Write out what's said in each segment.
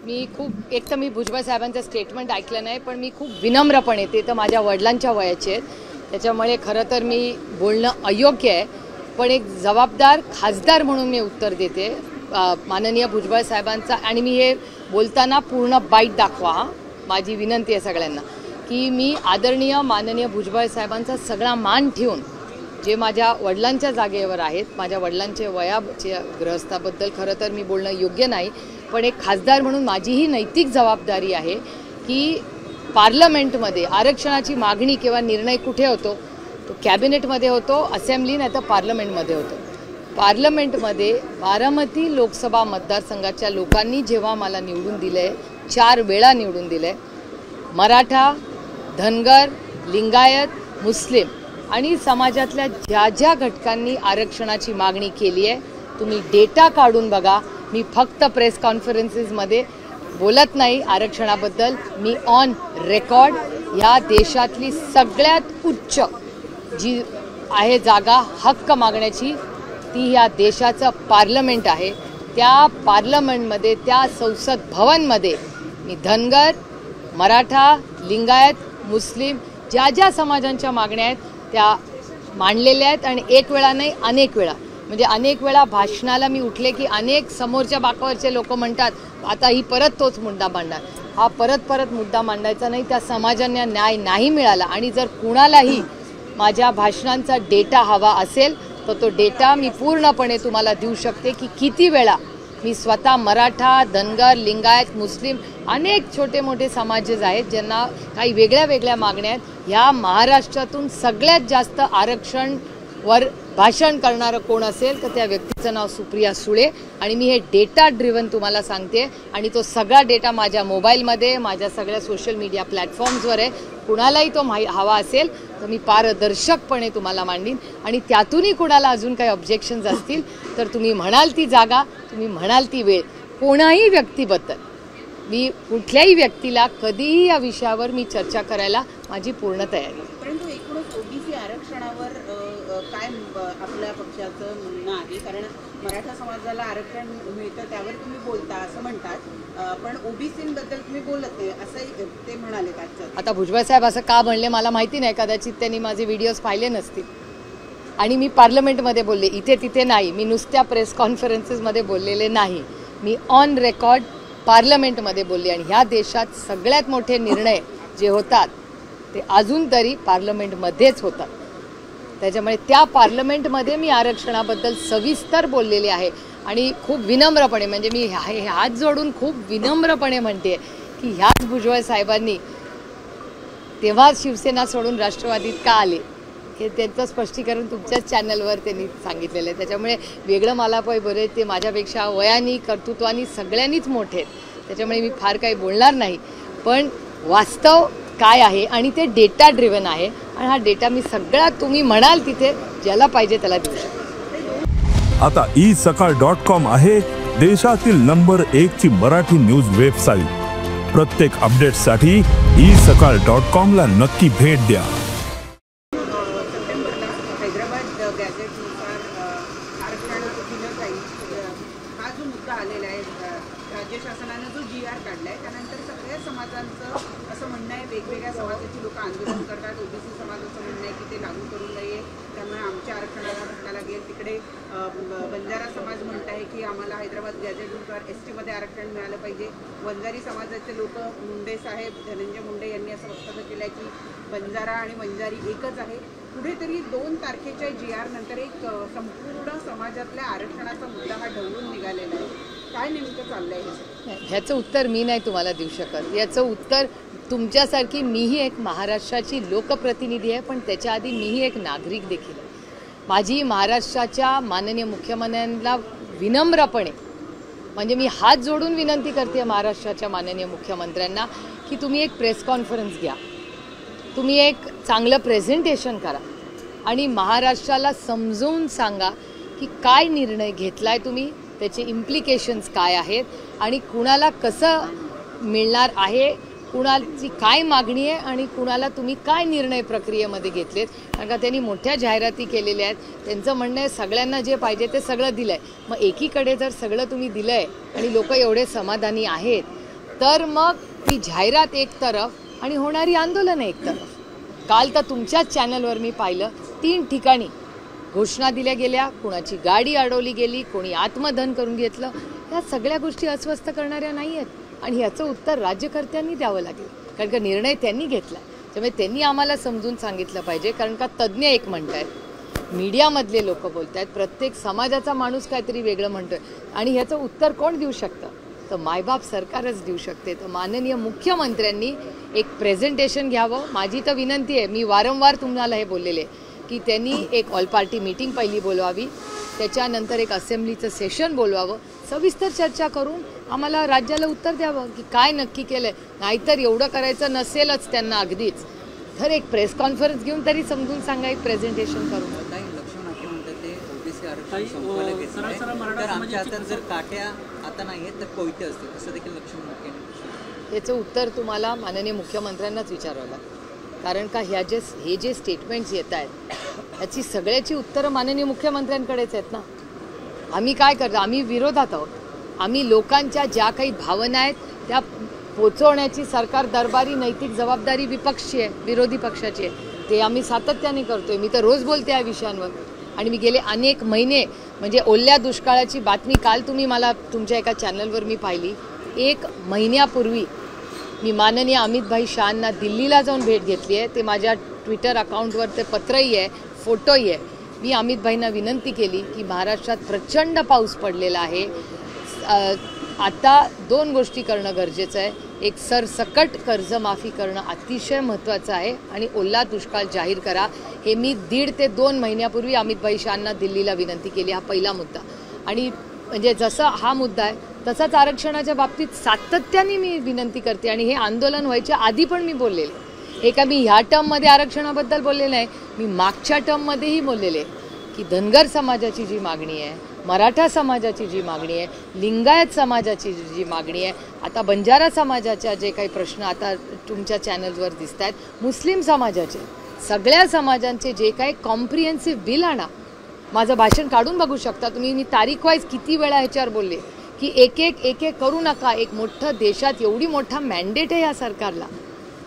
मी खूप एक तर मी भुजबळ साहेबांचं स्टेटमेंट ऐकलं नाही, पण मी खूप विनम्रपणे ते तर माझ्या वडिलांच्या वयाचे आहेत, त्याच्यामुळे खरं तर मी बोलणं अयोग्य आहे. पण एक जबाबदार खासदार म्हणून मी उत्तर देते माननीय भुजबळ साहेबांचा. आणि मी हे बोलताना पूर्ण बाईट दाखवा. माझी विनंती आहे सगळ्यांना की मी आदरणीय माननीय भुजबळ साहेबांचा सगळा मान ठेवून जे माझ्या वडिलांच्या जागेवर आहेत, माझ्या वडिलांच्या वयाच्या ग्रहस्थाबद्दल खरं तर मी बोलणं योग्य नाही. पण एक खासदार म्हणून माझीही नैतिक जबाबदारी आहे की पार्लमेंटमध्ये आरक्षणाची मागणी किंवा निर्णय कुठे होतो, तो कॅबिनेटमध्ये होतो, असेंब्ली नाही तर पार्लमेंटमध्ये होतो. पार्लमेंटमध्ये बारामती लोकसभा मतदारसंघाच्या लोकांनी जेव्हा मला निवडून दिले, 4 वेळा निवडून दिले, मराठा, धनगर, लिंगायत, मुस्लिम आणि समाजातल्या ज्या ज्या घटकांनी आरक्षणाची मागणी केली आहे, तुम्ही डेटा काढून बघा. मी फक्त प्रेस कॉन्फरन्सेसमध्ये बोलत नाही आरक्षणाबद्दल, मी ऑन रेकॉर्ड ह्या देशातली सगळ्यात उच्च जी आहे जागा हक्क मागण्याची, ती ह्या देशाचं पार्लमेंट आहे. त्या पार्लमेंटमध्ये, त्या संसद भवनमध्ये मी धनगर, मराठा, लिंगायत, मुस्लिम ज्या ज्या समाजांच्या मागण्या आहेत त्या मांडलेल्या आहेत. आणि एक वेळा नाही, अनेक वेळा. म्हणजे अनेक वेळा भाषणाला मी उठले की अनेक समोरच्या बाकावरचे लोक म्हणतात आता ही परत तोच मुद्दा मांडणार. हा परत मुद्दा मांडायचा नाही. त्या समाजांना न्याय नाही मिळाला. आणि जर कुणालाही माझ्या भाषणांचा डेटा हवा असेल तर तो डेटा मी पूर्णपणे तुम्हाला देऊ शकते की किती वेळा मी स्वतः मराठा, धनगर, लिंगायत, मुस्लिम अनेक छोटे मोठे समाज आहेत ज्यांना काही वेगळ्या वेगळ्या मागण्या आहेत. ह्या महाराष्ट्रातून सगळ्यात जास्त आरक्षणवर भाषण करणारं कोण असेल तर त्या व्यक्तीचं नाव सुप्रिया सुळे. आणि मी हे डेटा ड्रिव्हन तुम्हाला सांगते. आणि तो सगळा डेटा माझ्या मोबाईलमध्ये, माझ्या सगळ्या सोशल मीडिया प्लॅटफॉर्म्सवर आहे. कुणालाही तो हवा असेल तर मी पारदर्शकपणे तुम्हाला मांडीन. आणि त्यातूनही कुणाला अजून काही ऑब्जेक्शन्स असतील तर तुम्ही म्हणाल ती जागा, तुम्ही म्हणाल ती वेळ, कोणाही व्यक्तीबद्दल मी कुठल्याही व्यक्तीला कधीही या विषयावर मी चर्चा करायला माझी पूर्ण तयारी आहे. परंतु एकूणच ओबीसी आरक्षणावर काय आपल्या पक्षाचं म्हणणं आहे? कारण मराठा समाजाला आरक्षण मिळतं त्यावर तुम्ही बोलता असं म्हणतात, पण ओबीसींबद्दल तुम्ही बोलत नाही असंही ते म्हणाले. आता भुजबळ साहेब असं का म्हणले मला माहिती नाही, कदाचित त्यांनी माझे व्हिडिओज पाहिले नसतील. आणि मी पार्लमेंटमध्ये बोलले, इथे तिथे नाही. मी नुसत्या प्रेस कॉन्फरन्सेसमध्ये बोललेले नाही, मी ऑन रेकॉर्ड पार्लमेंटमध्ये बोलले. आणि ह्या देशात सगळ्यात मोठे निर्णय जे होतात ते अजून तरी पार्लमेंटमध्येच होतात. त्याच्यामुळे त्या पार्लमेंटमध्ये मी आरक्षणाबद्दल सविस्तर बोललेले आहे. आणि खूप विनम्रपणे, म्हणजे मी हात जोडून खूप विनम्रपणे म्हणते की ह्याच भुजबळ साहेबांनी तेव्हा शिवसेना सोडून राष्ट्रवादीत का आले हे त्यांचं स्पष्टीकरण तुमच्याच चॅनलवर त्यांनी सांगितलेलं आहे. त्याच्यामुळे वेगळं मला पण बरे, ते माझ्यापेक्षा वयानी कर्तृत्वानी सगळ्यांनीच मोठे आहेत. त्याच्यामुळे मी फार काही बोलणार नाही. पण वास्तव काय आहे आणि ते डेटा ड्रिव्हन आहे. आणि हा डेटा मी सगळा तुम्ही म्हणाल तिथे ज्याला पाहिजे त्याला देऊ शकतो. आता isakal.com आहे देशातील नंबर 1 ची मराठी न्यूज वेबसाईट. प्रत्येक अपडेटसाठी isakal.com ला नक्की भेट द्या. सप्टेंबरला हैदराबाद गॅझेटनुसार आरक्षण दिलं जाईल हा जो मुद्दा आलेला आहे, राज्य शासनानं जो GR काढलाय त्यानंतर सगळ्या समाजांचं असं म्हणणं आहे, वेगवेगळ्या समाजाची लोक आंदोलन करतात. ओबीसी समाजाचं म्हणणं आहे की ते लागू करू नये, त्यामुळे आमच्या आरक्षणाला धक्का लागेल. तिकडे बंजारा समाज म्हणत आहे की आम्हाला हैदराबाद गॅझेटनुसार STमध्ये आरक्षण मिळालं पाहिजे. वंजारी समाजाचे लोक, मुंडे साहेब, धनंजय मुंडे यांनी असं वक्तव्य केलं आहे की बंजारा आणि वंजारी एकच आहे. कुठेतरी 2 तारखेच्या GR नंतर एक संपूर्ण समाजातल्या आरक्षणाचा मुद्दा हा ढवळून निघालेला आहे. काय नेमकं चाललंय हे? ह्याचं उत्तर मी नाही तुम्हाला देऊ शकत. याचं उत्तर तुमच्यासारखी, मीही एक महाराष्ट्राची लोकप्रतिनिधी आहे, पण त्याच्या आधी मीही एक नागरिक देखील आहे. माझी महाराष्ट्राच्या माननीय मुख्यमंत्र्यांना विनम्रपणे, म्हणजे मी हात जोडून विनंती करते महाराष्ट्राच्या माननीय मुख्यमंत्र्यांना की तुम्ही एक प्रेस कॉन्फरन्स घ्या, तुम्ही एक चांगलं प्रेझेंटेशन करा आणि महाराष्ट्राला समजवून सांगा की काय निर्णय घेतलाय तुम्ही, त्याचे इम्प्लिकेशन्स काय आहेत आणि कुणाला कसं मिळणार आहे, कुणाची काय मागणी आहे आणि कुणाला तुम्ही काय निर्णय प्रक्रियेमध्ये घेतलेत. कारण का त्यांनी मोठ्या जाहिराती केलेल्या आहेत. त्यांचं म्हणणं आहे सगळ्यांना जे पाहिजे ते सगळं दिलं आहे. मग एकीकडे जर सगळं तुम्ही दिलं आहे आणि लोक एवढे समाधानी आहेत तर मग ती जाहिरात एक तरफ आणि होणारी आंदोलन एक तरफ। काल तर तुमच्याच चॅनलवर मी पाहिलं 3 ठिकाणी घोषणा दिल्या गेल्या, कुणाची गाडी अडवली गेली, कोणी आत्मदहन करून घेतलं। या सगळ्या गोष्टी अस्वस्थ करणाऱ्या नाही आहेत आणि याचं उत्तर राज्यकर्त्यांनी द्यावं लागेल, कारण का निर्णय त्यांनी घेतला। त्यामुळे त्यांनी आम्हाला समजून सांगितलं पाहिजे, कारण का तज्ज्ञ एक म्हणतायत, मीडियामधले लोक बोलतायत, प्रत्येक समाजाचा माणूस काहीतरी वेगळं म्हणतोय आणि ह्याचं उत्तर कोण देऊ शकतं? तर मायबाप सरकारच देऊ शकते। तर माननीय मुख्यमंत्र्यांनी एक प्रेझेंटेशन घ्यावं। माझी तर विनंती आहे, मी वारंवार तुम्हाला हे बोललेले की त्यांनी एक ऑल पार्टी मीटिंग पहिली बोलवावी, त्याच्यानंतर एक असेंब्लीचं सेशन बोलवावं, सविस्तर चर्चा करून आम्हाला राज्याला उत्तर द्यावं की काय नक्की केलंय। नाहीतर एवढं करायचं नसेलच त्यांना अगदीच, तर एक प्रेस कॉन्फरन्स घेऊन तरी समजून सांगा, एक प्रेझेंटेशन करून। तर आमच्या हातात जर काट्या आता नाही आहेत तर कोयते असते, असं देखील लक्ष्मण नाट्य। याचं उत्तर तुम्हाला माननीय मुख्यमंत्र्यांनाच विचारावं लागतं, कारण का हे जे स्टेटमेंट्स येत आहेत याची सगळ्याची उत्तरं माननीय मुख्यमंत्र्यांकडेच आहेत ना। आम्ही काय करतो? आम्ही विरोधात आहोत। आम्ही लोकांच्या ज्या काही भावना आहेत त्या पोचवण्याची सरकार दरबारी नैतिक जबाबदारी विपक्षी आहे, विरोधी पक्षाची आहे, ते आम्ही सातत्याने करतोय। मी तर रोज बोलते या विषयांवर आणि मी गेले अनेक महिने, म्हणजे ओल्या दुष्काळाची बातमी काल तुम्ही मला तुमच्या एका चॅनलवर मी पाहिली। 1 महिन्यापूर्वी मी माननीय अमितभाई शहांना दिल्लीला जाऊन भेट घेतली आहे, ते माझ्या ट्विटर अकाउंटवर ते पत्रही आहे, फोटोही आहे। मी अमितभाईंना विनंती केली की महाराष्ट्रात प्रचंड पाऊस पडलेला आहे, आता 2 गोष्टी करणं गरजेचं आहे, एक सरसकट कर्जमाफी करणं अतिशय महत्त्वाचं आहे आणि ओला दुष्काळ जाहीर करा। हे मी 1.5 ते 2 महिन्यापूर्वी अमितभाई शहांना दिल्लीला विनंती केली। हा पहिला मुद्दा। आणि म्हणजे जसं हा मुद्दा आहे तसाच आरक्षणाच्या बाबतीत सातत्याने मी विनंती करते आणि हे आंदोलन व्हायच्या आधी पण मी बोललेले। हे का मी ह्या टर्ममध्ये आरक्षणाबद्दल बोलले नाही, मी मागच्या टर्ममध्येही बोललेले की धनगर समाजाची जी मागणी आहे, मराठा समाजाची जी मागणी आहे, लिंगायत समाजाची जी मागणी आहे, आता बंजारा समाजाच्या जे काही प्रश्न आता तुमच्या चॅनलवर दिसत आहेत, मुस्लिम समाजाचे, सगळ्या समाजांचे जे काही कॉम्प्रिहेन्सिव्ह बिल आणा। माझं भाषण काढून बघू शकता तुम्ही, मी तारीख वाईज किती वेळा ह्याच्यावर बोलले की एक एक करू नका। एक मोठं देशात एवढी मोठा मॅन्डेट आहे या सरकारला,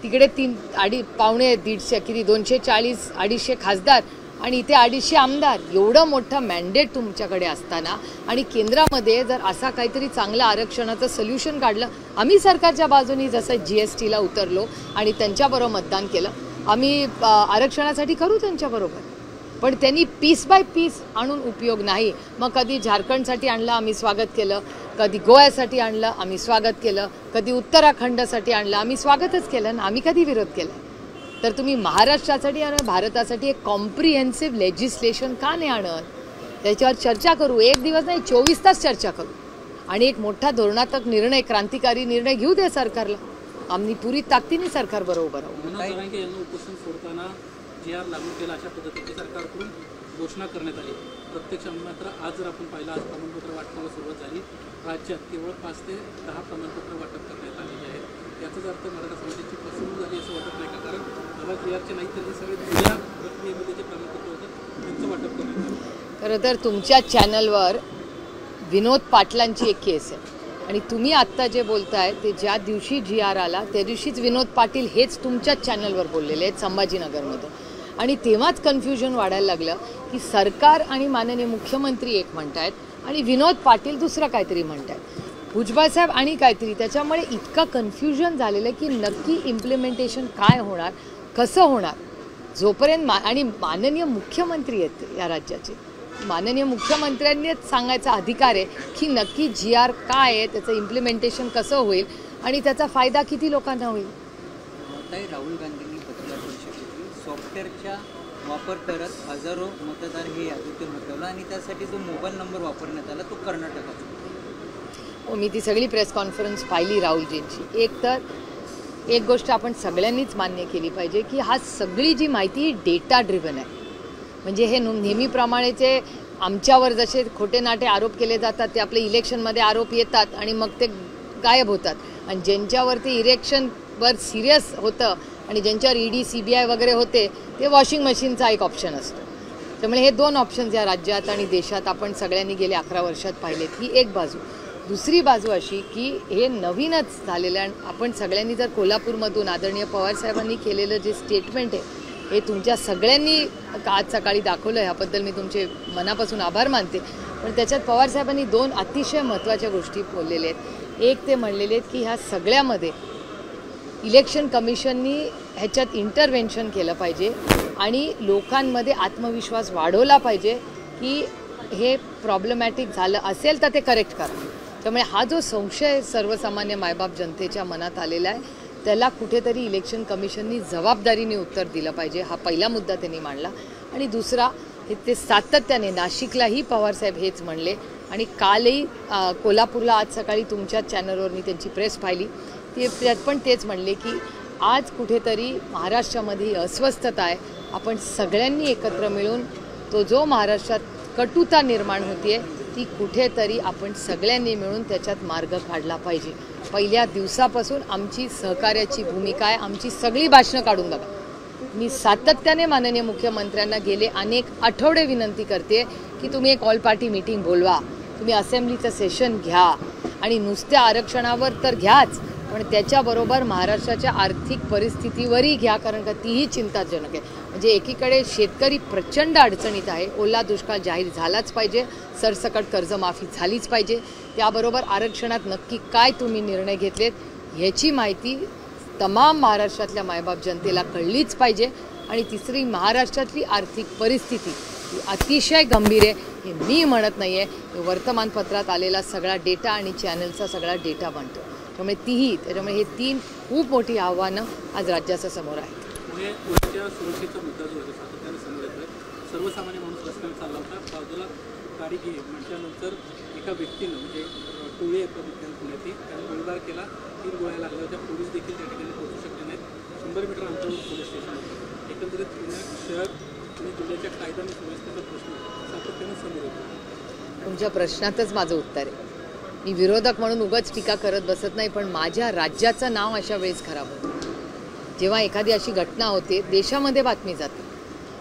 तिकडे 1.5 किती 240 250 खासदार आणि इथे 250 आमदार, एवढं मोठं मॅन्डेट तुमच्याकडे असताना आणि केंद्रामध्ये जर असा काहीतरी चांगलं आरक्षणाचं सोल्युशन काढलं, आम्ही सरकारच्या बाजूनी जसं GSTला उतरलो आणि त्यांच्याबरोबर मतदान केलं, आम्ही आरक्षणासाठी करू त्यांच्याबरोबर, पण त्यांनी पीस बाय पीस आणून उपयोग नाही। मग कधी झारखंडसाठी आणलं, आम्ही स्वागत केलं, कधी गोव्यासाठी आणलं, आम्ही स्वागत केलं, कधी उत्तराखंडसाठी आणलं, आम्ही स्वागतच केलं ना, आम्ही कधी विरोध केला? तर तुम्ही महाराष्ट्रासाठी आणि भारतासाठी एक कॉम्प्रिहेन्सिव्ह लेजिस्लेशन का नाही आणत? त्याच्यावर चर्चा करू, 1 दिवस नाही 24 तास चर्चा करू आणि एक मोठा धोरणात्मक निर्णय, क्रांतिकारी निर्णय घेऊ दे सरकारला। आम्ही पुरी ताकदीने सरकारबरोबर आहोत। उपोषण सोडताना GR लागू केला अशा पद्धतीची सरकारकडून घोषणा करण्यात आली। प्रत्यक्ष मात्र आज जर आपण पाहिलं, आज प्रमाणपत्र वाटपाला सुरुवात झाली, राज्यात केवळ 5 ते 10 प्रमाणपत्र वाटप करण्यात आलेली आहेत। याचाच अर्थ मराठा समाजाची फसवणूक झाली असं वाटत नाही का? कारण आवाज GRचे नाही तर हे सगळे जुन्या प्रक्रियेमध्ये जे प्रमाणपत्र होतं त्यांचं वाटप करण्यात आलं। खरं तर तुमच्या चॅनलवर विनोद पाटलांची एक केस आहे आणि तुम्ही आत्ता जे बोलताय ते ज्या दिवशी GR आला त्या दिवशीच विनोद पाटील हेच तुमच्याच चॅनलवर बोललेले आहेत संभाजीनगरमध्ये, आणि तेव्हाच कन्फ्युजन वाढायला लागलं की सरकार आणि माननीय मुख्यमंत्री एक म्हणतायत आणि विनोद पाटील दुसरं काहीतरी म्हणतायत, भुजबळ साहेब आणि काहीतरी। त्याच्यामुळे इतकं कन्फ्युजन झालेलं की नक्की इम्प्लिमेंटेशन काय होणार, कसं होणार, जोपर्यंत आणि माननीय मुख्यमंत्री आहेत या राज्याचे, माननीय मुख्यमंत्र्यांनीच सांगायचा अधिकार आहे की नक्की GR काय आहे, त्याचं इम्प्लिमेंटेशन कसं होईल आणि त्याचा फायदा किती लोकांना होईल। राहुल गांधींनी पत्रकार परिषदेत सॉफ्टवेअरचा वापर करत हजारो मतदार हे यादीतून हटवलं आणि त्यासाठी जो मोबाईल नंबर वापरण्यात आला तो कर्नाटकाचा। मी ती सगळी प्रेस कॉन्फरन्स पाहिली राहुलजींची। एक गोष्ट आपण सगळ्यांनीच मान्य केली पाहिजे की हा सगळी जी माहिती डेटा ड्रिव्हन आहे, म्हणजे हे नेहमीप्रमाणेचे आमच्यावर जसे खोटे नाटे आरोप केले जातात ते आपले इलेक्शनमध्ये आरोप येतात आणि मग ते गायब होतात, आणि ज्यांच्यावरती इलेक्शनवर सिरियस होतं आणि ज्यांच्यावर ED CBI वगैरे होते ते वॉशिंग मशीनचा एक ऑप्शन असतो। त्यामुळे हे 2 ऑप्शन्स या राज्यात आणि देशात आपण सगळ्यांनी गेल्या 11 वर्षात पाहिलेत, ही एक बाजू। दुसरी बाजू अशी की हे नवीनच झालेलं आहे. आपण सगळ्यांनी जर कोल्हापूरमधून आदरणीय पवारसाहेबांनी केलेलं जे स्टेटमेंट आहे हे तुमच्या सगळ्यांनी आज सकाळी दाखवलं, ह्याबद्दल मी तुमचे मनापासून आभार मानते. पण त्याच्यात पवारसाहेबांनी 2 अतिशय महत्त्वाच्या गोष्टी बोललेल्या आहेत. एक ते म्हणलेले आहेत की ह्या सगळ्यामध्ये इलेक्शन कमिशननी ह्याच्यात इंटरव्हेन्शन केलं पाहिजे आणि लोकांमध्ये आत्मविश्वास वाढवला पाहिजे की हे प्रॉब्लेमॅटिक झालं असेल तर ते करेक्ट करा. त्यामुळे हा जो संशय सर्वसामान्य मायबाप जनतेच्या मनात आलेला आहे त्याला कुठेतरी इलेक्शन कमिशननी जबाबदारीने उत्तर दिलं पाहिजे. हा पहिला मुद्दा त्यांनी मांडला. आणि दुसरा हे ते सातत्याने नाशिकलाही पवारसाहेब हेच म्हणले आणि कालही कोल्हापूरला आज सकाळी तुमच्या चॅनलवर मी त्यांची प्रेस पाहिली त्यात पण तेच म्हणले की आज कुठेतरी महाराष्ट्रामध्ये ही अस्वस्थता आहे. आपण सगळ्यांनी एकत्र मिळून तो जो महाराष्ट्रात कटुता निर्माण होतीये ती कुठेतरी आपण सगळ्यांनी मिळून त्याच्यात मार्ग काढला पाहिजे. पहिल्या दिवसापासून आमची सहकार्याची भूमिका आहे. आमची सगळी भाषणं काढून बघा. मी सातत्याने माननीय मुख्यमंत्र्यांना गेले अनेक आठवडे विनंती करते की तुम्ही एक ऑल पार्टी मीटिंग बोलवा, तुम्ही असेंब्लीचं सेशन घ्या आणि नुसत्या आरक्षणावर तर घ्याच पण त्याच्याबरोबर महाराष्ट्राच्या आर्थिक परिस्थितीवरही घ्या, कारण का तीही चिंताजनक आहे. म्हणजे एकीकडे शेतकरी प्रचंड अडचणीत आहे, ओला दुष्काळ जाहीर झालाच पाहिजे, सरसकट कर्जमाफी झालीच पाहिजे, त्याबरोबर आरक्षणात नक्की काय तुम्ही निर्णय घेतलेत ह्याची माहिती तमाम महाराष्ट्रातल्या मायबाप जनतेला कळलीच पाहिजे. आणि तिसरी महाराष्ट्रातली आर्थिक परिस्थिती ही अतिशय गंभीर आहे. हे मी म्हणत नाही आहे, वर्तमानपत्रात आलेला सगळा डेटा आणि चॅनलचा सगळा डेटा बनतो. त्याच्यामुळे हे 3 खूप मोठी आव्हानं आज राज्याच्या समोर आहेत. सुरक्षेचा मुद्दा जो आहे सातत्याने समोर येतोय. सर्वसामान्य माणूस रस्त्यावर चालला होता, बाजूला गाडी घे म्हटल्यानंतर एका व्यक्तीनं म्हणजे टोळी एका मुद्द्यानं पुण्यात त्याने गोळीबार केला, 3 गोळ्या लागल्या होत्या. पोलीस देखील त्या ठिकाणी पोहोचू शकले नाहीत. 100 मीटर अंतरावर पोलीस स्टेशन होतं. एकंदरीत पुणे शहर आणि जिल्ह्याच्या कायदा आणि सुव्यवस्थेचा प्रश्न सातत्याने समोर येतो. तुमच्या प्रश्नातच माझं उत्तर आहे. मी विरोधक म्हणून उगाच टीका करत बसत नाही, पण माझ्या राज्याचं नाव अशा वेळेस खराब होतं जेव्हा एखादी अशी घटना होते, देशामध्ये बातमी जाते.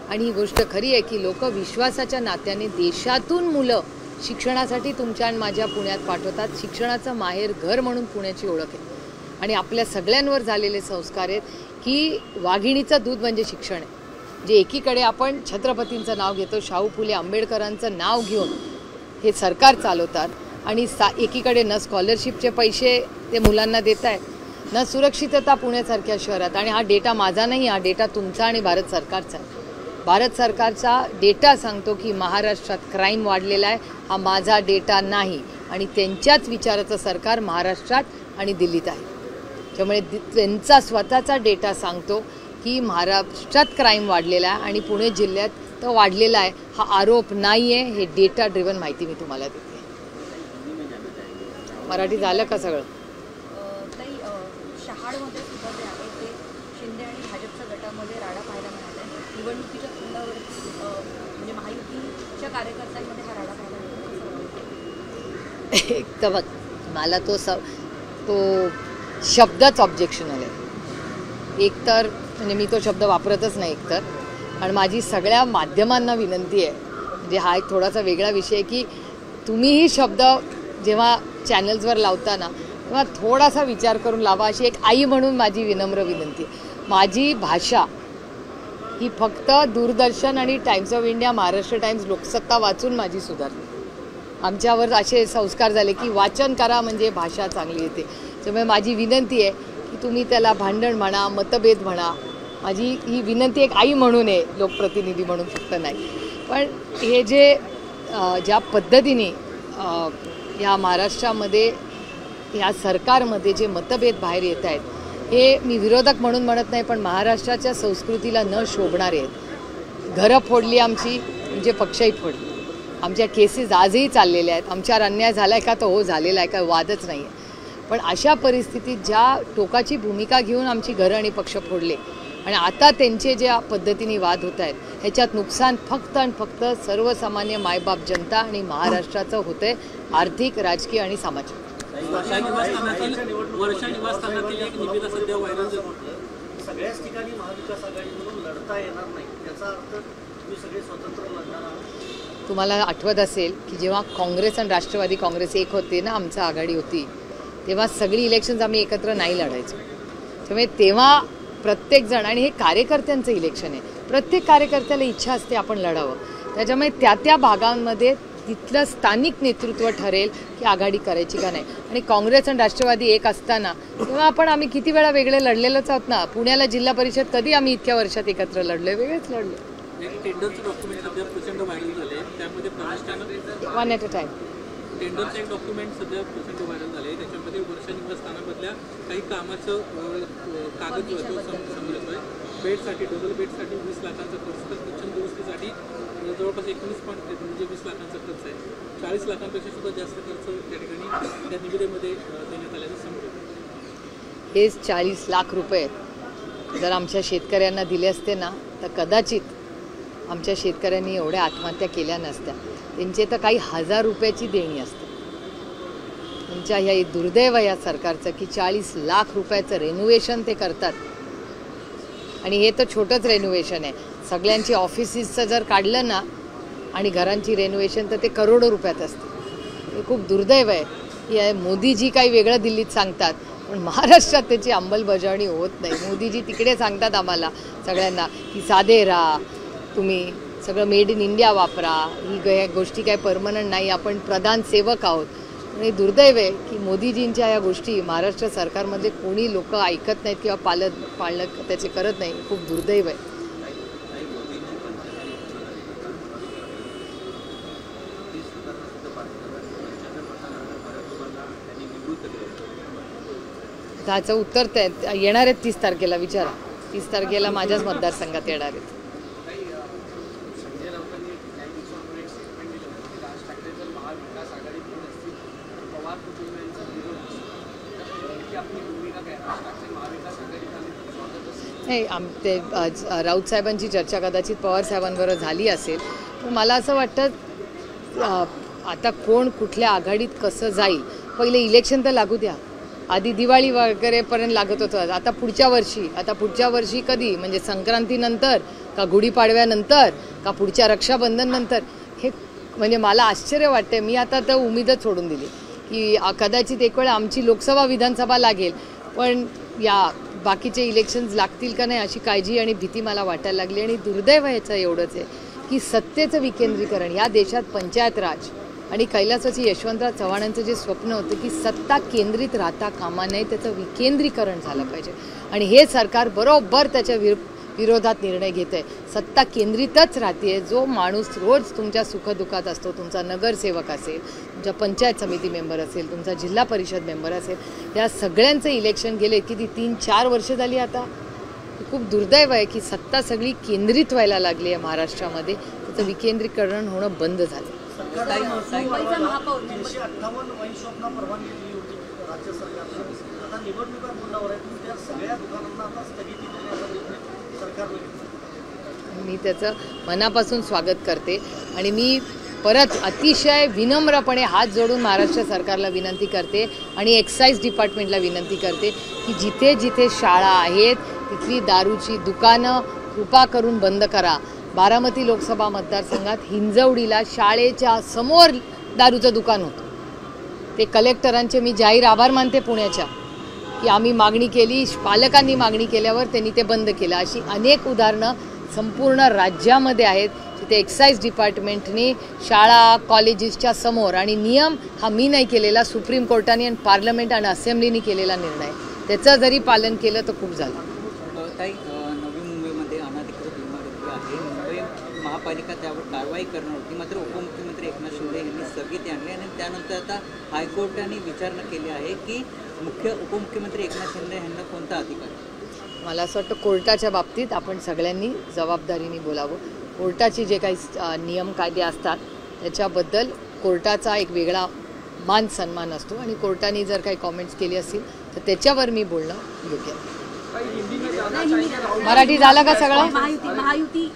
आणि ही गोष्ट खरी आहे की लोक विश्वासाच्या नात्याने देशातून मुलं शिक्षणासाठी तुमच्या आणि माझ्या पुण्यात पाठवतात. शिक्षणाचं माहेर घर म्हणून पुण्याची ओळख आहे आणि आपल्या सगळ्यांवर झालेले संस्कार आहेत की वाघिणीचं दूध म्हणजे शिक्षण आहे. जे एकीकडे आपण छत्रपतींचं नाव घेतो, शाहू फुले आंबेडकरांचं नाव घेऊन हे सरकार चालवतात आणि एकीकडे न स्कॉलरशिपचे पैसे ते मुलांना देत आहेत, न सुरक्षितता पुण्यासारख्या शहरात. आणि हा डेटा माझा नाही, हा डेटा तुमचा आणि भारत सरकारचा आहे. भारत सरकारचा डेटा सांगतो की महाराष्ट्रात क्राईम वाढलेला आहे. हा माझा डेटा नाही आणि त्यांच्याच विचाराचं सरकार महाराष्ट्रात आणि दिल्लीत आहे. त्यामुळे त्यांचा स्वतःचा डेटा सांगतो की महाराष्ट्रात क्राईम वाढलेला आहे आणि पुणे जिल्ह्यात तो वाढलेला आहे. हा आरोप नाही आहे, हे डेटा ड्रिव्हन माहिती मी तुम्हाला देते. मराठी झालं का सगळं? शहाडमध्ये सुद्धा जे आहे ते शिंदे आणि भाजपच्या गटामध्ये राडा पाहायला मिळाला आहे. निवडणुकीच्या तोंडावरती म्हणजे महायुतीच्या कार्यकर्त्यांमध्ये हा राडा पाहायला मिळतो. एक तर बघ, मला तो शब्दच ऑब्जेक्शनल आहे. एकतर म्हणजे मी तो शब्द वापरतच नाही एकतर. आणि माझी सगळ्या माध्यमांना विनंती आहे, म्हणजे हा एक थोडासा वेगळा विषय की तुम्हीही शब्द जेव्हा चॅनल्सवर लावताना तेव्हा थोडासा विचार करून लावा, अशी एक आई म्हणून माझी विनम्र विनंती आहे. माझी भाषा ही फक्त दूरदर्शन आणि times of India, Maharashtra times, Loksatta वाचून माझी सुधारली. आमच्यावर असे संस्कार झाले की वाचन करा म्हणजे भाषा चांगली येते. त्यामुळे माझी विनंती आहे की तुम्ही त्याला भांडण म्हणा, मतभेद म्हणा, माझी ही विनंती एक आई म्हणून आहे, लोकप्रतिनिधी म्हणून फक्त नाही. पण हे जे ज्या पद्धतीने या महाराष्ट्रामध्ये या सरकारमध्ये जे मतभेद बाहेर येत आहेत, हे मी विरोधक म्हणून म्हणत नाही, पण महाराष्ट्राच्या संस्कृतीला न शोभणारे आहेत. घरं फोडली आमची म्हणजे पक्षही फोडली. आमच्या केसेस आजही चाललेल्या आहेत. आमच्यावर अन्याय झाला आहे का? तर हो झालेला आहे, काय वादच नाही आहे. पण अशा परिस्थितीत ज्या टोकाची भूमिका घेऊन आमची घरं आणि पक्ष फोडले आणि आता त्यांचे ज्या पद्धतीने वाद होत आहेत, ह्याच्यात नुकसान फक्त आणि फक्त सर्वसामान्य मायबाप जनता आणि महाराष्ट्राचं होतंय, आर्थिक, राजकीय आणि सामाजिक. वर्षा निवासस्थानातील एक निवेदन सध्या व्हायरल झालं. सगळ्याच ठिकाणी महाविकास आघाडी म्हणून लढता येणार नाही, त्याचा अर्थ तुम्ही सगळे स्वतंत्र लढणार आहात. तुम्हाला आठवत असेल की जेव्हा काँग्रेस आणि राष्ट्रवादी काँग्रेस एक होते ना, आमची आघाडी होती, तेव्हा सगळी इलेक्शन्स आम्ही एकत्र नाही लढायचो. त्यामुळे तेव्हा प्रत्येकजण, आणि हे कार्यकर्त्यांचं इलेक्शन आहे, प्रत्येक कार्यकर्त्याला इच्छा असते आपण लढावं. त्याच्यामुळे त्या भागांमध्ये तिथलं स्थानिक नेतृत्व ठरेल की आघाडी करायची का नाही. आणि काँग्रेस आणि राष्ट्रवादी एक असताना तेव्हा आम्ही किती वेळा वेगळे लढलेलोच आहोत ना. पुण्याला जिल्हा परिषद कधी आम्ही इतक्या वर्षात एकत्र लढलोय? वेगळेच लढलो. टेंडरचं डॉक्युमेंट सध्या प्रचंड व्हायरल झाले, त्यामध्ये प्रामुख्यानं वन ॲट अ टाईम. टेंडरचं एक डॉक्युमेंट सध्या प्रचंड व्हायरल झाले, त्याच्यामध्ये वर्षा निवासस्थानामधल्या काही कामाचं कागद जो आहे तो समोर येतोय. बेडसाठी, डबल बेडसाठी 20 लाखांचा खर्च, तर किचन दुरुस्तीसाठी जवळपास 19 म्हणजे 20 लाखांचा खर्च आहे. 40 लाखांपेक्षा सुद्धा जास्त खर्च त्या ठिकाणी त्या निविदेमध्ये देण्यात आल्याचं समोर येतं. हेच 40 लाख रुपये जर आमच्या शेतकऱ्यांना दिले असते ना, तर कदाचित आमच्या शेतकऱ्यांनी एवढ्या आत्महत्या केल्या नसत्या. त्यांचे तर काही हजार रुपयाची देणी असते. तुमच्या ह्या दुर्दैव या सरकारचं की 40 लाख रुपयाचं रेनोव्हेशन ते करतात. आणि हे तर छोटंच रेनोव्हेशन आहे. सगळ्यांची ऑफिसेसचं जर काढलं ना आणि घरांची रेनोव्हेशन, तर ते करोडो रुपयात असते. हे खूप दुर्दैव आहे की मोदीजी काही वेगळं दिल्लीत सांगतात, पण महाराष्ट्रात त्याची अंमलबजावणी होत नाही. मोदीजी तिकडे सांगतात आम्हाला सगळ्यांना की साधे राहा, तुम्ही सगळं मेड इन इंडिया वापरा, ही गोष्टी काय परमनंट नाही, आपण प्रधान सेवक आहोत. आणि दुर्दैव आहे की मोदीजींच्या या गोष्टी महाराष्ट्र सरकारमधले कोणी लोक ऐकत नाहीत किंवा पाळणं त्याचे करत नाही. खूप दुर्दैव आहे. त्याचं उत्तर येणार आहेत 30 तारखेला. विचारा, 30 तारखेला माझ्याच मतदारसंघात येणार आहेत. नाही, ते राऊत साहेबांची चर्चा कदाचित पवार साहेबांबरोबर झाली असेल, पण मला असं वाटतं आता कोण कुठल्या आघाडीत कसं जाईल, पहिले इलेक्शन तर लागू द्या. आधी दिवाळी वगैरेपर्यंत लागत होतं. आता पुढच्या वर्षी कधी, म्हणजे संक्रांतीनंतर का गुढीपाडव्यानंतर का पुढच्या रक्षाबंधननंतर? हे म्हणजे मला आश्चर्य वाटते. मी आता तर उमेदच सोडून दिली की कदाचित एक वेळ आमची लोकसभा विधानसभा लागेल, पण या बाकीचे इलेक्शन्स लागतील का नाही अशी काळजी आणि भीती मला वाटायला लागली. आणि दुर्दैव याचं एवढंच आहे की सत्तेचं विकेंद्रीकरण या देशात, पंचायत राज आणि कैलासाची यशवंतराव चव्हाणांचं जे स्वप्न होतं की सत्ता केंद्रित राहता कामा नये, त्याचं विकेंद्रीकरण झालं पाहिजे. आणि हे सरकार बरोबर त्याच्या विरोधात निर्णय घेत आहे. सत्ता केंद्रितच राहते. जो माणूस रोज तुमच्या सुखदुःखात असतो, तुमचा नगरसेवक असेल, तुमचा पंचायत समिती मेंबर असेल, तुमचा जिल्हा परिषद मेंबर असेल, या सगळ्यांचं इलेक्शन गेले किती 3-4 वर्ष झाली. आता खूप दुर्दैव आहे की सत्ता सगळी केंद्रित व्हायला लागली आहे महाराष्ट्रामध्ये. त्याचं विकेंद्रीकरण होणं बंद झालं. मुंबईचा महापौर 358 वाईन शॉपना परवानगी दिली होती राज्य सरकारने. आता निवडणुका तोंडावर आहेत, त्या सगळ्या दुकानांना आता स्थगिती देण्याचा निर्णय सरकारने घेतला. मी त्याचं मनापासून स्वागत करते. आणि मी परत अतिशय विनम्रपणे हात जोडून महाराष्ट्र सरकारला विनंती करते आणि एक्साईज डिपार्टमेंटला विनंती करते की जिथे जिथे शाळा आहेत तिथली दारूची दुकानं कृपा करून बंद करा. बारामती लोकसभा मतदारसंघात हिंजवडीला शाळेच्या समोर दारूचं दुकान होतं. ते कलेक्टरांचे मी जाहीर आभार मानते पुण्याच्या की आम्ही मागणी केली, पालकांनी मागणी केल्यावर त्यांनी ते बंद केलं. अशी अनेक उदाहरणं संपूर्ण राज्यामध्ये आहेत जिथे एक्साईज डिपार्टमेंटने शाळा कॉलेजेसच्या समोर, आणि नियम हा मी नाही केलेला, सुप्रीम कोर्टाने आणि पार्लमेंट आणि असेंब्लीने केलेला निर्णय, त्याचं जरी पालन केलं तर खूप झालं. ताई, नवी मुंबईमध्ये अनधिकृत इमारती आहे. मुंबई महापालिका त्यावर कारवाई करणार होती, मात्र उपमुख्यमंत्री एकनाथ शिंदे यांनी स्थगिती आणली आणि त्यानंतर आता हायकोर्टाने विचारणा केली आहे की उपमुख्यमंत्री एकनाथ शिंदे यांना कोणता अधिकार आहे. मला असं वाटतं कोर्टाच्या बाबतीत आपण सगळ्यांनी जबाबदारीने बोलावं. कोर्टाचे जे काही नियम कायदे असतात त्याच्याबद्दल कोर्टाचा एक वेगळा मान सन्मान असतो आणि कोर्टाने जर काही कॉमेंट्स केली असतील तर त्याच्यावर मी बोलणं योग्य आहे. मराठी झालं का सगळं? महायुती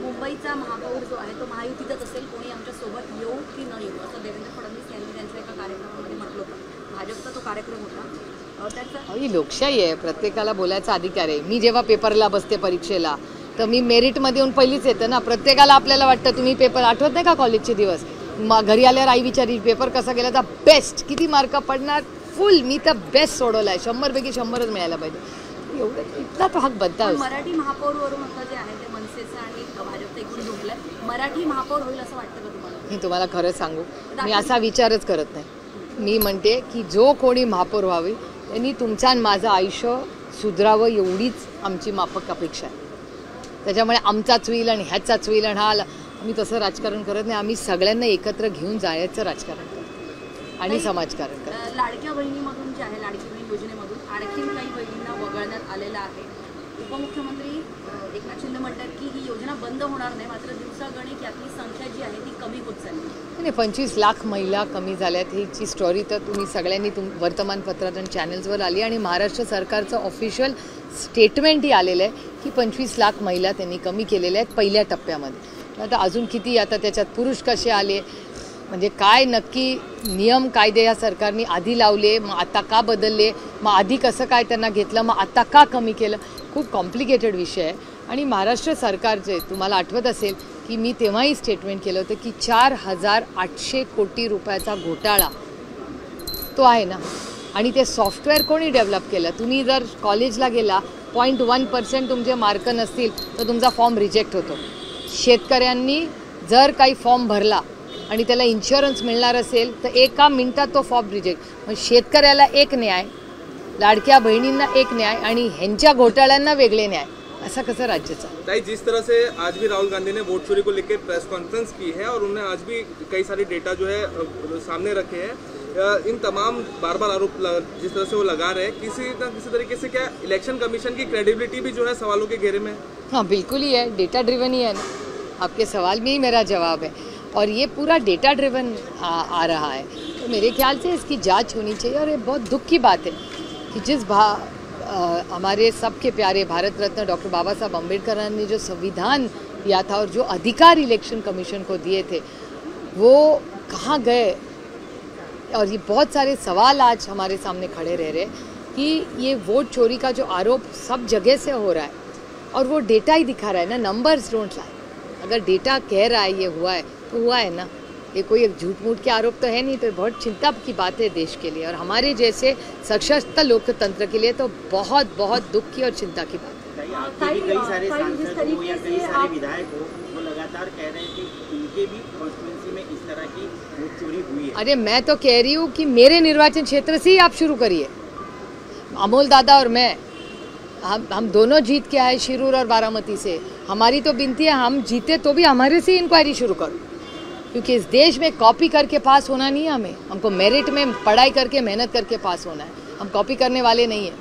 मुंबईचा महापौर जो आहे तो महायुतीचाच असेल. कोणी आमच्या सोबत येऊ की न येऊ असं देवेंद्र फडणवीस यांनी त्यांच्या एका कार्यक्रमामध्ये म्हटलं होतं. भाजपचा तो कार्यक्रम होता. ही लोकशाही आहे, प्रत्येकाला बोलायचा अधिकार आहे. मी जेव्हा पेपरला बसते परीक्षेला तर मी मेरिटमध्ये येऊन पहिलीच येते ना. प्रत्येकाला आपल्याला वाटतं, तुम्ही पेपर आठवत नाही का कॉलेजचे दिवस, घरी आल्यावर आई विचारी पेपर कसा गेला, तर बेस्ट, किती मार्क पडणार, फुल, मी तर बेस्ट सोडवला आहे, 100पैकी 100च मिळायला पाहिजे. एवढं इतका तो हक बनता. मराठी महापौरवरून आता जे आहे ते मनसेचं आणि भाजपचं एकूण झोपलंय. मराठी महापौर होईल असं वाटतं का तुम्हाला? मी तुम्हाला खरं सांगू, मी असा विचारच करत नाही. मी म्हणते की जो कोणी महापौर व्हावी त्यांनी तुमचं आणि माझं आयुष्य सुधरावं, एवढीच आमची माफक अपेक्षा आहे. त्याच्यामुळे आमचाच होईल आणि ह्याचाच होईल आणि हा, आम्ही तसं राजकारण करत नाही. आम्ही सगळ्यांना एकत्र घेऊन जायचं राजकारण करतो आणि समाजकारण करतो. लाडक्या बहिणीमधून जे आहे, लाडकी बहीण योजनेमधून आणखी काही बहिणींना वगळण्यात आलेलं आहे. उपमुख्यमंत्री एकनाथ शिंदे म्हणतात की ही योजना बंद होणार नाही, मात्र दिवसागणिक यातली संख्या जी आहे ती कमी होत चालली. नाही, 25 लाख महिला कमी झाल्यात, हीची स्टोरी तर तुम्ही सगळ्यांनी वर्तमानपत्रात आणि चॅनल्सवर आली आणि महाराष्ट्र सरकारचं ऑफिशियल स्टेटमेंटही आलेलं आहे की 25 लाख महिला त्यांनी कमी केलेल्या आहेत पहिल्या टप्प्यामध्ये. आता अजून किती, आता त्याच्यात पुरुष कसे आले, म्हणजे काय नक्की नियम कायदे या सरकारने आधी लावले, मग आता का बदलले, मग आधी कसं काय त्यांना घेतलं, मग आता का कमी केलं, खूप कॉम्प्लिकेटेड विषय आहे. आणि महाराष्ट्र सरकारचे, तुम्हाला आठवत असेल की मी तेव्हाही स्टेटमेंट केलं होतं की 4,800 कोटी रुपयाचा घोटाळा तो आहे ना. आणि ते सॉफ्टवेअर कोणी डेव्हलप केलं? तुम्ही जर कॉलेजला गेला, 0.1% तुमचे मार्क नसतील तर तुमचा फॉर्म रिजेक्ट होतो. शेतकऱ्यांनी जर काही फॉर्म भरला आणि त्याला इन्शुरन्स मिळणार असेल तर 1 मिनिटात तो फॉर्म रिजेक्ट. मग शेतकऱ्याला एक न्याय, लाडक्या बहिणींना एक न्याय आणि ह्यांच्या घोटाळ्यांना वेगळे न्याय, ऐसा कैसा राज्य चल? जिस तरह से आज भी राहुल गांधी ने वोट चोरी को लेकर प्रेस कॉन्फ्रेंस की है और उन्होंने आज भी कई सारे डेटा जो है सामने रखे हैं, इन तमाम बार बार आरोप जिस तरह से वो लगा रहे हैं, किसी न किसी तरीके से क्या इलेक्शन कमीशन की क्रेडिबिलिटी भी जो है सवालों के घेरे में? हाँ बिल्कुल ही है, डेटा ड्रिवन ही है ना. आपके सवाल में ही मेरा जवाब है और ये पूरा डेटा ड्रिवन आ रहा है. तो मेरे ख्याल से इसकी जांच होनी चाहिए. और ये बहुत दुख की बात है कि जिस हमारे सबके प्यारे भारत रत्न डॉक्टर बाबा साहब अम्बेडकर ने जो संविधान दिया था और जो अधिकार इलेक्शन कमीशन को दिए थे वो कहाँ गए. और ये बहुत सारे सवाल आज हमारे सामने खड़े रह रहे कि ये वोट चोरी का जो आरोप सब जगह से हो रहा है और वो डेटा ही दिखा रहा है ना, नंबर्स डोंट लाई. अगर डेटा कह रहा है ये हुआ है तो हुआ है ना, ये कोई एक झूठ मूठ के आरोप तो है नहीं. तो बहुत चिंता की बात है देश के लिए और हमारे जैसे सशक्त लोकतंत्र के लिए तो बहुत बहुत दुख की और चिंता की बात है. कई सारे सांसद हो या कई सारे विधायक हो, वो लगातार कह रहे हैं कि उनके भी कॉन्स्टिट्यूंसी में इस तरह की वोट चोरी हुई है. अरे मैं तो कह रही हूँ कि मेरे निर्वाचन क्षेत्र से ही आप शुरू करिए. अमोल दादा और मैं, हम दोनों जीत के आए शिरूर और बारामती से. हमारी तो विनती है, हम जीते तो भी हमारे से इंक्वायरी शुरू करो, क्योंकि इस देश में कॉपी करके पास होना नहीं है. हमको मेरिट में पढ़ाई करके मेहनत करके पास होना है. हम कॉपी करने वाले नहीं हैं.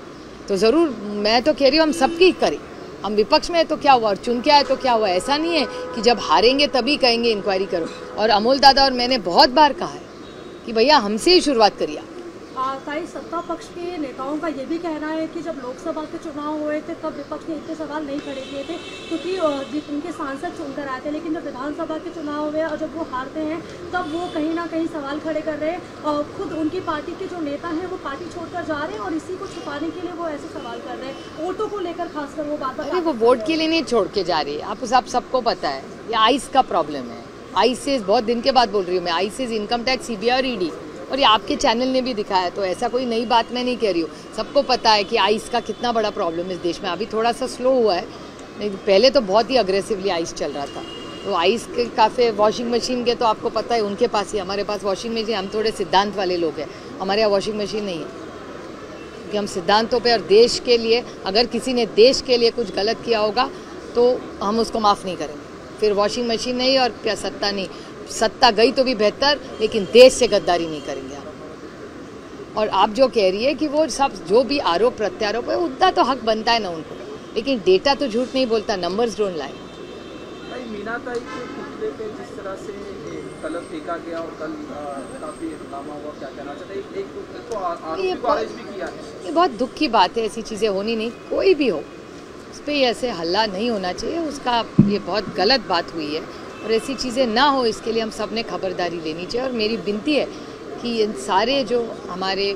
तो ज़रूर मैं तो कह रही हूँ हम सबकी करें. हम विपक्ष में है तो क्या हुआ और चुन के आए तो क्या हुआ. ऐसा नहीं है कि जब हारेंगे तभी कहेंगे इंक्वायरी करो. और अमोल दादा और मैंने बहुत बार कहा है कि भैया हमसे ही शुरुआत करिए. ताई, सत्ता पक्ष के नेताओं का ये भी कहना है कि जब लोकसभा के चुनाव हुए थे तब विपक्ष ने इतने सवाल नहीं खड़े किए थे क्योंकि उनके सांसद चुनकर आए थे, लेकिन जब विधानसभा के चुनाव हुए और जब वो हारते हैं तब वो कहीं ना कहीं सवाल खड़े कर रहे हैं. खुद उनकी पार्टी के जो नेता हैं वो पार्टी छोड़कर जा रहे हैं और इसी को छुपाने के लिए वो ऐसे सवाल कर रहे हैं. वोटों को लेकर खासकर वो बात. अरे वो वोट के लिए नहीं छोड़ के जा रही है. आप सबको पता है ये आइस का प्रॉब्लम है. आइस से बहुत दिन के बाद बोल रही हूँ मैं. आइस से इनकम टैक्स, CBI और ED, और ये आपके चैनल ने भी दिखाया. तो ऐसा कोई नई बात मैं नहीं कह रही हूँ. सबको पता है कि आइस का कितना बड़ा प्रॉब्लम इस देश में. अभी थोड़ा सा स्लो हुआ है, नहीं पहले तो बहुत ही अग्रेसिवली आइस चल रहा था. तो आइस के काफ़ी वॉशिंग मशीन के तो आपको पता है उनके पास ही, हमारे पास वॉशिंग मशीन. हम थोड़े सिद्धांत वाले लोग हैं, हमारे यहाँ वॉशिंग मशीन नहीं है क्योंकि हम सिद्धांतों पर और देश के लिए, अगर किसी ने देश के लिए कुछ गलत किया होगा तो हम उसको माफ़ नहीं करेंगे. फिर वॉशिंग मशीन नहीं और क्या सत्ता नहीं. सत्ता गई तो भी बेहतर, लेकिन देश से गद्दारी नहीं करेंगे आप. और आप जो कह रही है कि वो सब जो भी आरोप प्रत्यारोप है उतना तो हक बनता है ना उनको, लेकिन डेटा तो झूठ नहीं बोलता. Numbers don't lie. मीना ताई के पुतले पे जिस तरह से कलर फेंका गया और कल काफ़ी हंगामा हुआ, क्या कहना चाहते हैं? एक पुतले को आरोपी को अरेस्ट भी किया है. ये बहुत दुख की बात है. ऐसी चीज़ें होनी नहीं, कोई भी हो उस पर ऐसे हल्ला नहीं होना चाहिए. उसका ये बहुत गलत बात हुई है और ऐसी चीज़ें ना हो इसके लिए हम सब ने खबरदारी लेनी चाहिए. और मेरी विनती है कि इन सारे जो हमारे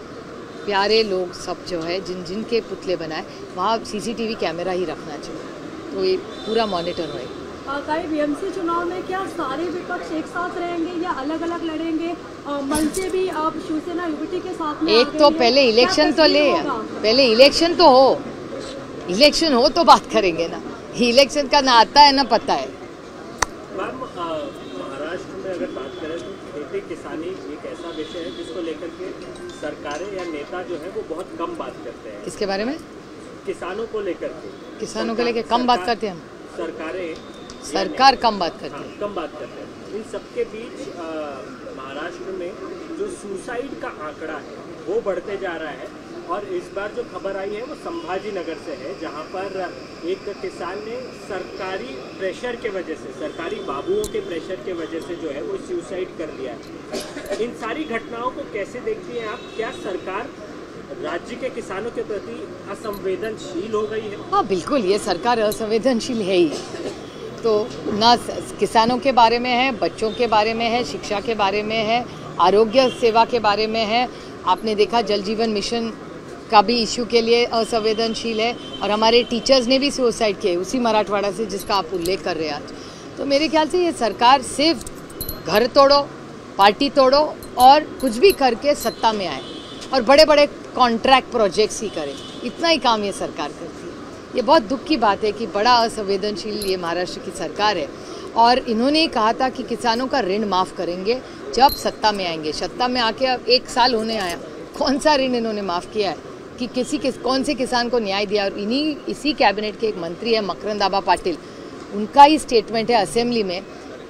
प्यारे लोग सब जो है जिनके पुतले बनाए वहाँ CCTV कैमरा ही रखना चाहिए. तो ये पूरा मॉनिटर होएगा। ताई, बीएमसी चुनाव में क्या सारे विपक्ष एक साथ रहेंगे या अलग अलग लड़ेंगे? मन से भी आप शिवसेना यूबीटी के साथ में एक तो पहले इलेक्शन तो ले, पहले इलेक्शन तो हो, इलेक्शन हो तो बात करेंगे ना। इलेक्शन का ना आता है ना पता है। मैम, महाराष्ट्र में अगर बात करें तो खेती किसानी एक ऐसा विषय है जिसको लेकर के सरकारें या नेता जो है वो बहुत कम बात करते हैं। किसके बारे में? किसानों को लेकर के। किसानों को लेकर कम बात करते हैं हम। सरकार कम बात करती है। कम बात करते हैं। इन सबके बीच महाराष्ट्र में जो सुसाइड का आंकड़ा है वो बढ़ते जा रहा है, और इस बार जो खबर आई है वो संभाजी नगर से है, जहां पर एक किसान ने सरकारी प्रेशर के वजह से, सरकारी बाबुओं के प्रेशर के वजह से जो है वो सुसाइड कर लिया है। इन सारी घटनाओं को कैसे देखती हैं आप? क्या सरकार राज्य के किसानों के प्रति असंवेदनशील हो गई है? हाँ बिल्कुल, ये सरकार असंवेदनशील है ही। तो ना किसानों के बारे में है, बच्चों के बारे में है, शिक्षा के बारे में है, आरोग्य सेवा के बारे में है। आपने देखा जल जीवन मिशन का भी इश्यू के लिए असंवेदनशील है, और हमारे टीचर्स ने भी सुसाइड किए उसी मराठवाड़ा से जिसका आप उल्लेख कर रहे हैं आज। तो मेरे ख्याल से ये सरकार सिर्फ घर तोड़ो, पार्टी तोड़ो और कुछ भी करके सत्ता में आए और बड़े बड़े कॉन्ट्रैक्ट प्रोजेक्ट्स ही करें, इतना ही काम ये सरकार करती है। ये बहुत दुख की बात है कि बड़ा असंवेदनशील ये महाराष्ट्र की सरकार है, और इन्होंने कहा था कि किसानों का ऋण माफ़ करेंगे जब सत्ता में आएंगे। सत्ता में आके अब 1 साल होने आया, कौन सा ऋण इन्होंने माफ़ किया है कि कौन से किसान को न्याय दिया? और इसी कैबिनेट के एक मंत्री है मकरंद आबा पाटिल, उनका ही स्टेटमेंट है असेंबली में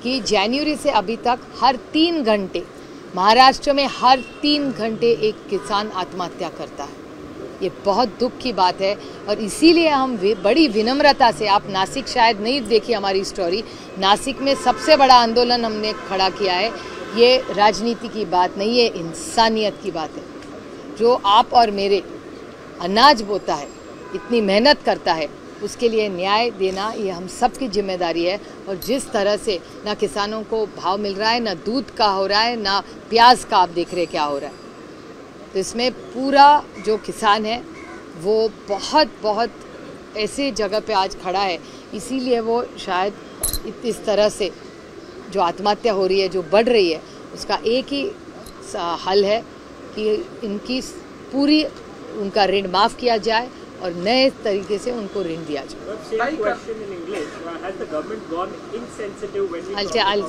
कि जनवरी से अभी तक हर 3 घंटे महाराष्ट्र में हर 3 घंटे एक किसान आत्महत्या करता है। ये बहुत दुख की बात है, और इसीलिए हम बड़ी विनम्रता से, आप नासिक शायद नहीं देखी हमारी स्टोरी, नासिक में सबसे बड़ा आंदोलन हमने खड़ा किया है। ये राजनीति की बात नहीं है, इंसानियत की बात है। जो आप और मेरे अनाज बोता है, इतनी मेहनत करता है, उसके लिए न्याय देना ये हम सब की जिम्मेदारी है। और जिस तरह से ना किसानों को भाव मिल रहा है, ना दूध का हो रहा है, ना प्याज का आप देख रहे क्या हो रहा है, तो इसमें पूरा जो किसान है वो बहुत ऐसे जगह पे आज खड़ा है। इसीलिए वो शायद इस तरह से जो आत्महत्या हो रही है, जो बढ़ रही है, उसका एक ही हल है कि इनकी पूरी उनका ऋण माफ़ किया जाए और नए तरीके से उनको ऋण दिया जाए।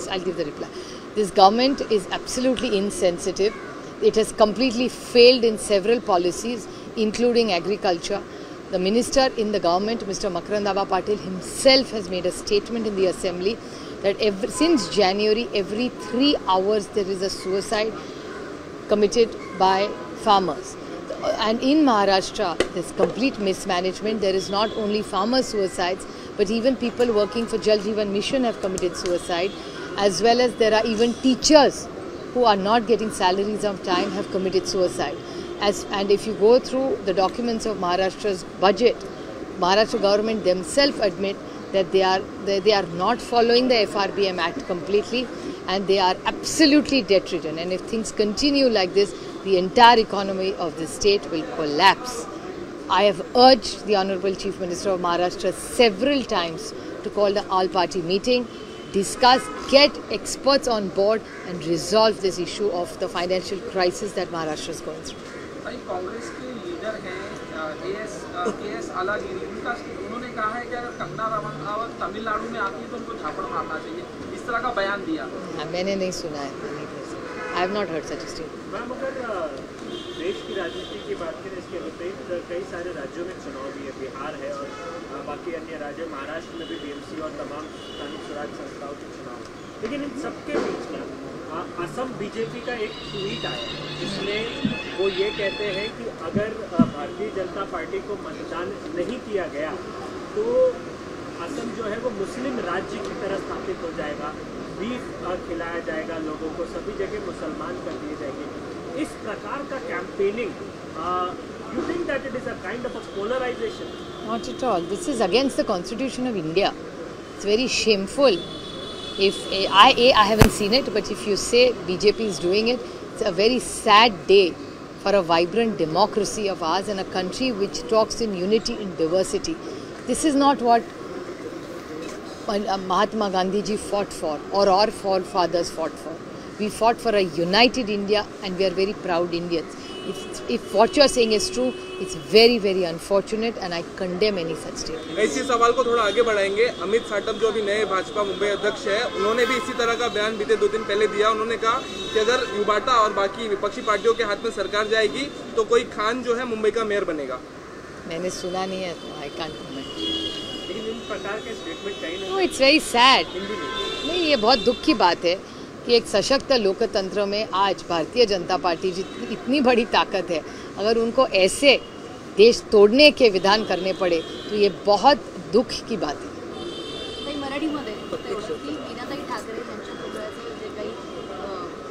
I'll give the reply. This government is absolutely insensitive. It has completely failed in several policies, including agriculture. The minister in the government, Mr. Makarand Abba Patil himself has made a statement in the assembly that since January, every 3 hours there is a suicide committed by farmers. And in Maharashtra, there's complete mismanagement. There is not only farmer suicides, but even people working for Jal Jeevan Mission have committed suicide, as well as there are even teachers who are not getting salaries on time have committed suicide. And if you go through the documents of Maharashtra's budget, Maharashtra government themselves admit that they are not following the FRBM Act completely, and they are absolutely debt-ridden. And if things continue like this, the entire economy of the state will collapse. I have urged the Honorable Chief Minister of Maharashtra several times to call the all-party meeting, discuss, get experts on board and resolve this issue of the financial crisis that Maharashtra is going through. Congress K leader हैं KS. आलागिरी, उन्होंने कहा है कि अगर कंगना रनावत तमिलनाडु में आती है तो उनको झापड़ मारना चाहिए, इस तरह का बयान दिया। मैंने नहीं सुना है, I have not heard such a statement. Ma'am, अगर देश की राजनीति की बात करें, इसके विपरीत कई सारे राज्यों में चुनाव भी है, बिहार है और बाकी अन्य राज्य, महाराष्ट्र में भी बीएमसी और तमाम स्थानीय स्वराज संस्थाओं के चुनाव, लेकिन इन सबके बीच में असम बीजेपी का एक ट्वीट आया जिसमें वो ये कहते हैं कि अगर भारतीय जनता पार्टी को मतदान नहीं किया गया तो असम जो है वो मुस्लिम राज्य की तरह स्थापित हो जाएगा, बीफ खिलाया जाएगा लोगों को, सभी जगह मुसलमान कर दिए जाएंगे। इस प्रकार का campaigning, you think that it is a kind of a polarization? Not at all. This is against the Constitution of India. It's very shameful. If I haven't seen it, but if you say BJP is doing it, it's a very sad day for a vibrant democracy of ours and a country which talks in unity in diversity. This is not what Mahatma Gandhi ji fought for, or our forefathers fought for. We fought for a united India and we are very proud Indians. If what you are saying is true, it's very, very unfortunate and I condemn any such statement. इसी सवाल को थोड़ा आगे बढ़ाएंगे। अमित साटम जो अभी नए भाजपा मुंबई अध्यक्ष है, उन्होंने भी इसी तरह का बयान बीते 2 दिन पहले दिया। उन्होंने कहा कि अगर युवाटा और बाकी विपक्षी पार्टियों के हाथ में सरकार जाएगी तो कोई खान जो है मुंबई का मेयर बनेगा। मैंने सुना नहीं है तो आई कांट कमेंट। लेकिन इन प्रकार के स्टेटमेंट कहीं नो, इट्स वेरी सैड। नहीं, ये बहुत दुख की बात है कि एक सशक्त लोकतंत्र में आज भारतीय जनता पार्टी जितनी इतनी बड़ी ताकत है, अगर उनको ऐसे देश तोड़ने के विधान करने पड़े तो ये बहुत दुख की बात है। मराठीमध्ये मीनाताई ठाकरे यांच्या पुतळ्याचे जे काही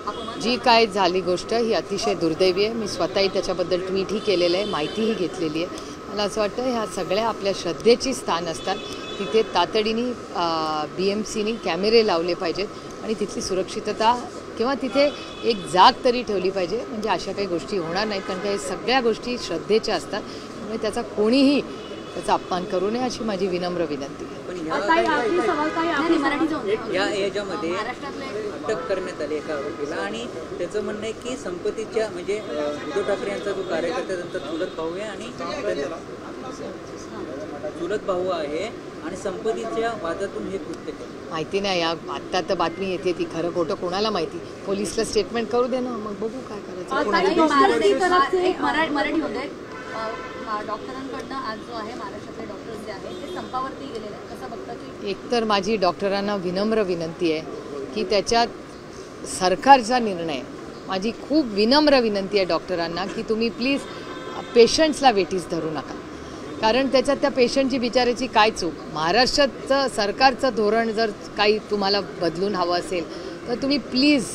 अपमान जी काय झाली गोष्ट ही अतिशय दुर्दैवी आहे। मी स्वतःही त्याच्याबद्दल ट्विटही केलेलं आहे, माहितीही घेतलेली आहे। मला असं वाटतं ह्या सगळ्या आपल्या श्रद्धेची स्थान असतात, तिथे तातडीने BMCनी कॅमेरे लावले पाहिजेत आणि तिथली सुरक्षितता किंवा तिथे एक जाग तरी ठेवली पाहिजे, म्हणजे अशा काही गोष्टी होणार नाहीत। कारण का सगळ्या गोष्टी श्रद्धेच्या असतात, त्यामुळे त्याचा कोणीही त्याचा अपमान करू नये अशी माझी विनम्र विनंती आहे। पण या याच्यामध्ये अटक करण्यात आली एका आरोपीला आणि त्याचं म्हणणं आहे की संपत्तीच्या म्हणजे उद्धव ठाकरे यांचा जो कार्यकर्ता त्यांचा चुलत भाऊ आहे आणि चुलत भाऊ आहे आणि संपत्तीच्या वादातून हे कृत्य केलं। माहिती नाही, या आत्ता तर बातमी येते ती खरं खोटं कोणाला माहिती। पोलिसला स्टेटमेंट करू दे ना, मग बघू काय करायचं। मराठीमध्ये डॉक्टरांकडनं आज जो आहे महाराष्ट्रातले डॉक्टर्स जे आहेत ते संपावरती गेलेले आहेत, कसं बघता की एकतर माझी डॉक्टरांना विनम्र विनंती आहे की त्याच्यात सरकारचा निर्णय, माझी खूप विनम्र विनंती आहे डॉक्टरांना की तुम्ही प्लीज पेशंट्सला वेटीस धरू नका, कारण त्याच्यात त्या पेशंटची बिचाराची काय चूक। महाराष्ट्राचं सरकारचं धोरण जर काही तुम्हाला बदलून हवं असेल तर तुम्ही प्लीज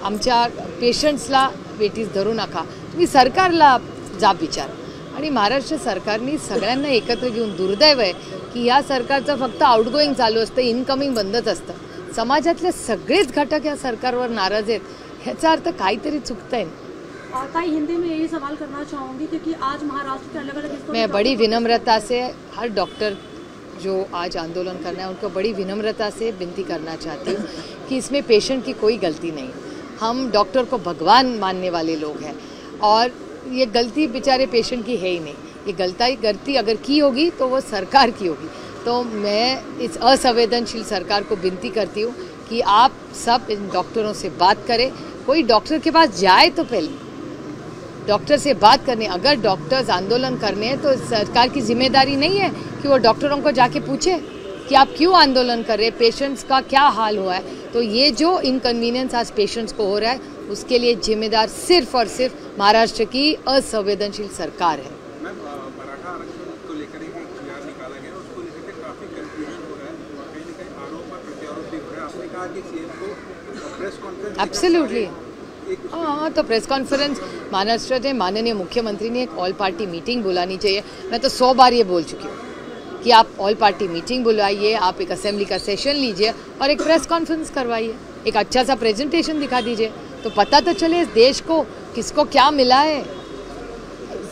आमच्या पेशंट्सला वेटीस धरू नका, तुम्ही सरकारला जाब विचार। आणि महाराष्ट्र सरकारने सगळ्यांना एकत्र घेऊन, दुर्दैव आहे की या सरकारचं फक्त आउटगोईंग चालू असतं, इनकमिंग बंदच असतं। समाजातले सगळेच घटक या सरकारवर नाराज आहेत, ह्याचा अर्थ काहीतरी चुकतंय। ताई, हिंदी में यही सवाल करना चाहूँगी क्योंकि आज महाराष्ट्र के अलग अलग हिस्सों मैं बड़ी विनम्रता से हर डॉक्टर जो आज आंदोलन करना है उनको बड़ी विनम्रता से विनती करना चाहती हूँ कि इसमें पेशेंट की कोई गलती नहीं। हम डॉक्टर को भगवान मानने वाले लोग हैं और ये गलती बेचारे पेशेंट की है ही नहीं। ये गलती अगर की होगी तो वो सरकार की होगी। तो मैं इस असंवेदनशील सरकार को विनती करती हूँ कि आप सब इन डॉक्टरों से बात करें। कोई डॉक्टर के पास जाए तो पहले डॉक्टर से बात करने, अगर डॉक्टर्स आंदोलन करने हैं तो सरकार की जिम्मेदारी नहीं है कि वो डॉक्टरों को जाके पूछे कि आप क्यों आंदोलन कर रहे हैं, पेशेंट्स का क्या हाल हुआ है। तो ये जो इनकन्वीनियंस आज पेशेंट्स को हो रहा है उसके लिए जिम्मेदार सिर्फ और सिर्फ महाराष्ट्र की असंवेदनशील सरकार है। मराठा आरक्षण को लेकर एक बयान निकाला गया, उसको लेकर काफी कंफ्यूजन हो रहा है, कहीं ना कहीं आरोप और प्रत्यारोप भी हो रहा है। आपने कहा कि सीएम को प्रेस कॉन्फ्रेंस एब्सोल्युटली, हाँ, तो प्रेस कॉन्फ्रेंस महाराष्ट्र के माननीय मुख्यमंत्री ने एक ऑल पार्टी मीटिंग बुलानी चाहिए। मैं तो 100 बार ये बोल चुकी हूँ कि आप ऑल पार्टी मीटिंग बुलाइए, आप एक असेंबली का सेशन लीजिए और एक प्रेस कॉन्फ्रेंस करवाइए, एक अच्छा सा प्रेजेंटेशन दिखा दीजिए, तो पता तो चले इस देश को किसको क्या मिला है।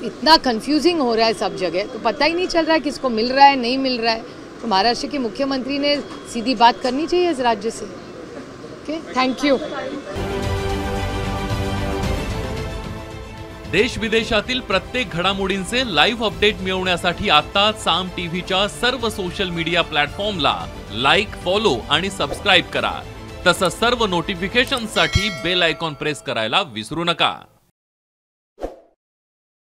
इतना कंफ्यूजिंग हो रहा है सब जगह, तो पता ही नहीं चल रहा है किसको मिल रहा है नहीं मिल रहा है। तो महाराष्ट्र के मुख्यमंत्री ने सीधी बात करनी चाहिए इस राज्य से। Okay, thank you. देश विदेशातील प्रत्येक घडामोडींचे लाईव्ह अपडेट मिळवण्यासाठी आता साम टीव्हीच्या सर्व सोशल मीडिया प्लॅटफॉर्मला लाईक, फॉलो आणि सबस्क्राईब करा। तसंच सर्व नोटिफिकेशनसाठी बेल आयकॉन प्रेस करायला विसरू नका।